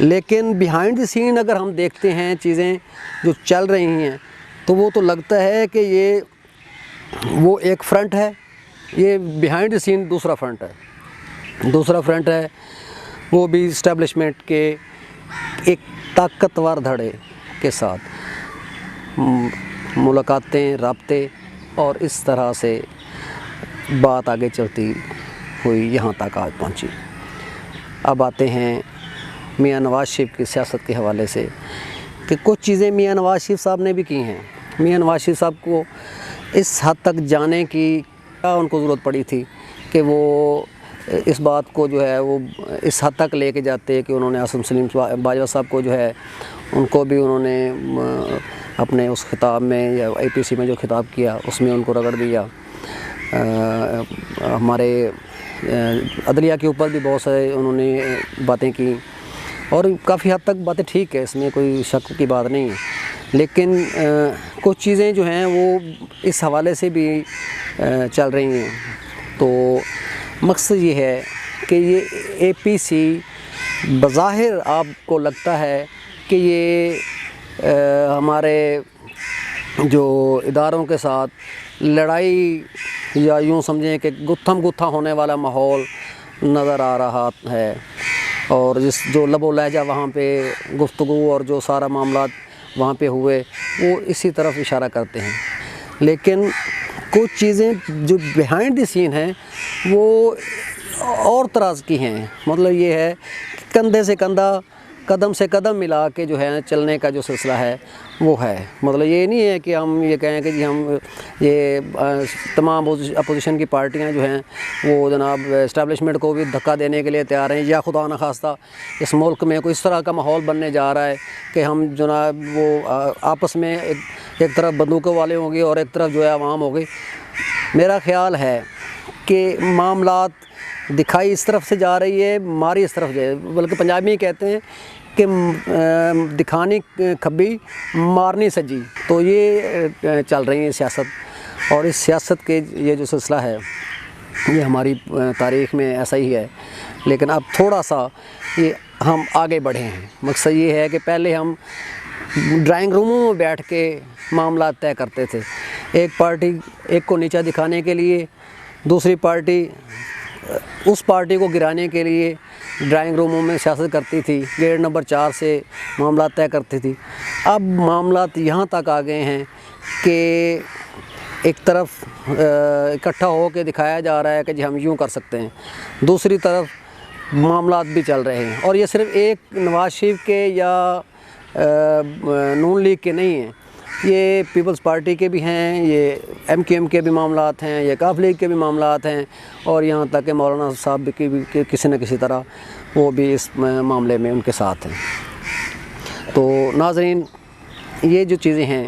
لیکن behind the سین اگر ہم دیکھتے ہیں چیزیں جو چل رہی ہیں تو وہ تو لگتا ہے کہ یہ وہ ایک فرنٹ ہے، یہ بیہائنڈ دی سین دوسرا فرنٹ ہے، وہ بھی اسٹیبلشمنٹ کے ایک طاقتور دھڑے کے ساتھ ملاقاتیں، رابطے، اور اس طرح سے بات آگے چلتی ہوئی یہاں تک آج پہنچی۔ اب آتے ہیں میاں نواز شریف کی سیاست کے حوالے سے کہ کچھ چیزیں میاں نواز شریف صاحب نے بھی کی ہیں۔ میاں نواز شریف صاحب کو اس حد تک جانے کی کیا ان کو ضرورت پڑی تھی کہ وہ اس بات کو جو ہے وہ اس حد تک لے کے جاتے کہ انہوں نے عاصم سلیم باجوہ صاحب کو جو ہے ان کو بھی انہوں نے اپنے اس خطاب میں یا اے پی سی میں جو خطاب کیا اس میں ان کو رگڑ دیا۔ ہمارے عدلیہ کے اوپر بھی بہت سارے انہوں نے باتیں کی اور کافی حد تک باتیں ٹھیک ہے، اس میں کوئی شک کی بات نہیں ہے، لیکن کچھ چیزیں جو ہیں وہ اس حوالے سے بھی چل رہی ہیں۔ تو مقصد یہ ہے کہ یہ اے پی سی بظاہر آپ کو لگتا ہے کہ یہ ہمارے جو اداروں کے ساتھ لڑائی یا یوں سمجھیں کہ گتھم گتھا ہونے والا ماحول نظر آ رہا ہے، اور جو لب و لہجہ وہاں پہ گفتگو اور جو سارا معاملات وہاں پہ ہوئے وہ اسی طرف اشارہ کرتے ہیں، لیکن کچھ چیزیں جو بیہائنڈ دی سین ہیں وہ اور طرح کی ہیں۔ مطلب یہ ہے کہ کندھے سے کندھا، قدم سے قدم ملا کے جو ہے چلنے کا جو سلسلہ ہے وہ ہے۔ مطلب یہ نہیں ہے کہ ہم یہ کہیں کہ جی ہم یہ تمام اپوزیشن کی پارٹیاں جو ہیں وہ جناب اسٹیبلشمنٹ کو بھی دھکا دینے کے لیے تیار ہیں، یا خدا نخواستہ اس ملک میں کوئی اس طرح کا ماحول بننے جا رہا ہے کہ ہم جناب وہ آپس میں ایک طرف بندوقوں والے ہوں گے اور ایک طرف جو ہے عوام ہوگی۔ میرا خیال ہے کہ معاملات دکھائی اس طرف سے جا رہی ہے، ماری اس طرف جائے، بلکہ پنجابی میں کہتے ہیں کہ دکھانی کھبی مارنی سجی، تو یہ چل رہی ہے سیاست، اور اس سیاست کے یہ جو سلسلہ ہے یہ ہماری تاریخ میں ایسا ہی ہے، لیکن اب تھوڑا سا یہ ہم آگے بڑھے ہیں۔ مقصد یہ ہے کہ پہلے ہم ڈرائنگ روموں میں بیٹھ کے معاملات طے کرتے تھے، ایک پارٹی ایک کو نیچا دکھانے کے لیے، دوسری پارٹی اس پارٹی کو گرانے کے لیے ڈرائنگ روموں میں سیاست کرتی تھی، گیٹ نمبر 4 سے معاملات طے کرتی تھی۔ اب معاملات یہاں تک آ گئے ہیں کہ ایک طرف اکٹھا ہو کے دکھایا جا رہا ہے کہ جی ہم یوں کر سکتے ہیں، دوسری طرف معاملات بھی چل رہے ہیں، اور یہ صرف ایک نواز شریف کے یا نون لیگ کے نہیں ہیں، یہ پیپلز پارٹی کے بھی ہیں، یہ ایم کیو ایم کے بھی معاملات ہیں، یہ کاف لیگ کے بھی معاملات ہیں، اور یہاں تک کہ مولانا صاحب کی بھی کسی نہ کسی طرح وہ بھی اس معاملے میں ان کے ساتھ ہیں۔ تو ناظرین، یہ جو چیزیں ہیں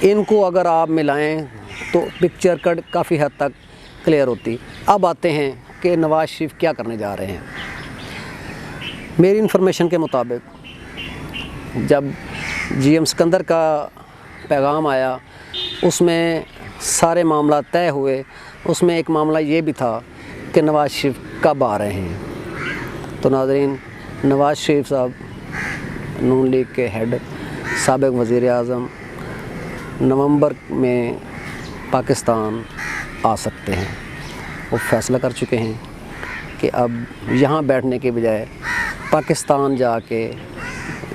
ان کو اگر آپ ملائیں تو پکچر کافی حد تک کلیئر ہوتی۔ اب آتے ہیں کہ نواز شریف کیا کرنے جا رہے ہیں۔ میری انفارمیشن کے مطابق جب جی ایم سکندر کا پیغام آیا اس میں سارے معاملات طے ہوئے، اس میں ایک معاملہ یہ بھی تھا کہ نواز شریف کب آ رہے ہیں۔ تو ناظرین، نواز شریف صاحب نون لیگ کے ہیڈ، سابق وزیر اعظم، نومبر میں پاکستان آ سکتے ہیں۔ وہ فیصلہ کر چکے ہیں کہ اب یہاں بیٹھنے کے بجائے پاکستان جا کے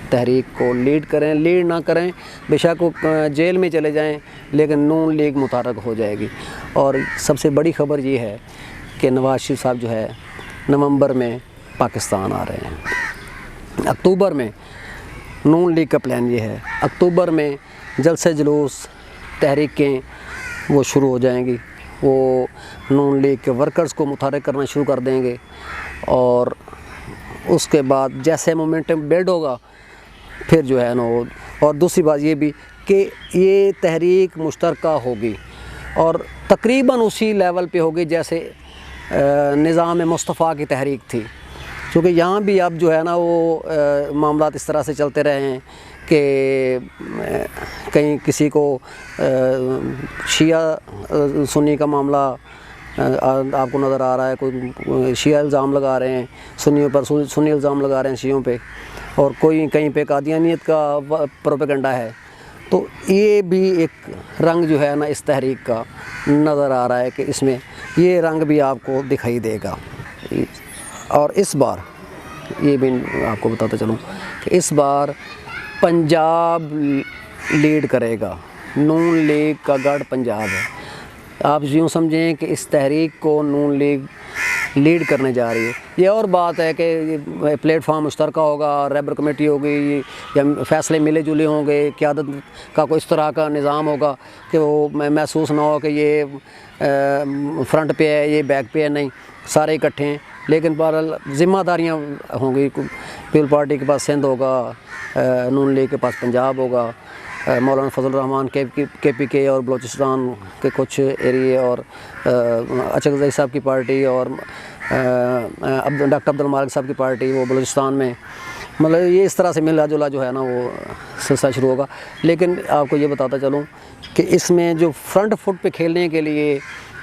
تحریک کو لیڈ کریں، لیڈ نہ کریں، بے شک وہ جیل میں چلے جائیں، لیکن نون لیگ متحرک ہو جائے گی۔ اور سب سے بڑی خبر یہ ہے کہ نواز شریف صاحب جو ہے نومبر میں پاکستان آ رہے ہیں۔ اکتوبر میں نون لیگ کا پلان یہ ہے، اکتوبر میں جلسے جلوس، تحریکیں وہ شروع ہو جائیں گی، وہ نون لیگ کے ورکرز کو متحرک کرنا شروع کر دیں گے، اور اس کے بعد جیسے مومنٹم بلڈ ہوگا پھر جو ہے نا اور دوسری بات یہ بھی کہ یہ تحریک مشترکہ ہوگی اور تقریباً اسی لیول پہ ہوگی جیسے نظام مصطفیٰ کی تحریک تھی، کیونکہ یہاں بھی اب جو ہے نا وہ معاملات اس طرح سے چلتے رہے ہیں کہ کہیں کسی کو شیعہ سنی کا معاملہ آپ کو نظر آ رہا ہے، کوئی شیعہ الزام لگا رہے ہیں سنیوں پر، سنی الزام لگا رہے ہیں شیعوں پہ، اور کوئی کہیں پہ قادیانیت کا پروپیگنڈا ہے. تو یہ بھی ایک رنگ جو ہے نا اس تحریک کا نظر آ رہا ہے کہ اس میں یہ رنگ بھی آپ کو دکھائی دے گا. اور اس بار یہ بھی آپ کو بتاتا چلوں کہ اس بار پنجاب لیڈ کرے گا، نون لیگ کا گڑھ پنجاب ہے. آپ یوں سمجھیں کہ اس تحریک کو نون لیگ لیڈ کرنے جا رہی ہے. یہ اور بات ہے کہ پلیٹ فارم مشترکہ ہوگا، رہبر کمیٹی ہوگی، یا فیصلے ملے جلے ہوں گے، قیادت کا کوئی اس طرح کا نظام ہوگا کہ وہ محسوس نہ ہو کہ یہ فرنٹ پہ ہے یہ بیک پہ ہے، نہیں سارے اکٹھے ہیں. لیکن بہرحال ذمہ داریاں ہوں گی. پیپل پارٹی کے پاس سندھ ہوگا، نون لیگ کے پاس پنجاب ہوگا، مولانا فضل الرحمان کے پی کے اور بلوچستان کے کچھ ایریے، اور اچک صاحب کی پارٹی، اور ڈاکٹر عبد المالک صاحب کی پارٹی وہ بلوچستان میں. مطلب یہ اس طرح سے ملا جلا جو ہے نا وہ سلسلہ شروع ہوگا. لیکن آپ کو یہ بتاتا چلوں کہ اس میں جو فرنٹ فٹ پہ کھیلنے کے لیے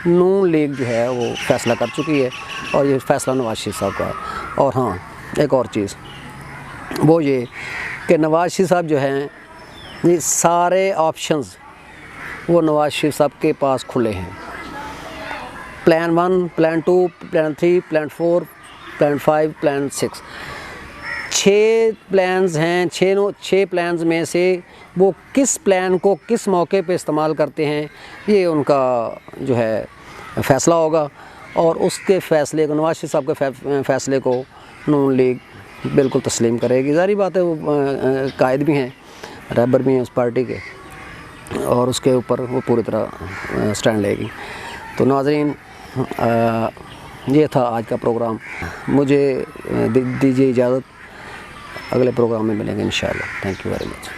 نون لیگ جو ہے وہ فیصلہ کر چکی ہے، اور یہ فیصلہ نواز شریف صاحب کا ہے. اور ہاں ایک اور چیز وہ یہ کہ نواز شریف صاحب جو ہیں یہ سارے آپشنز وہ نواز شریف صاحب کے پاس کھلے ہیں. Plan 1، plan 2، plan 3، plan 4، plan 5، plan 6، 6 plans ہیں. 6 پلانز میں سے وہ کس پلان کو کس موقع پہ استعمال کرتے ہیں یہ ان کا جو ہے فیصلہ ہوگا. اور اس کے فیصلے کو، نواز شریف صاحب کے فیصلے کو نون لیگ بالکل تسلیم کرے گی. ظاہری بات ہے وہ قائد بھی ہیں، رہبر بھی ہیں اس پارٹی کے، اور اس کے اوپر وہ پوری طرح سٹینڈ لے گی. تو ناظرین یہ تھا آج کا پروگرام. مجھے دیجیے اجازت، اگلے پروگرام میں ملیں گے انشاءاللہ. Thank you very much.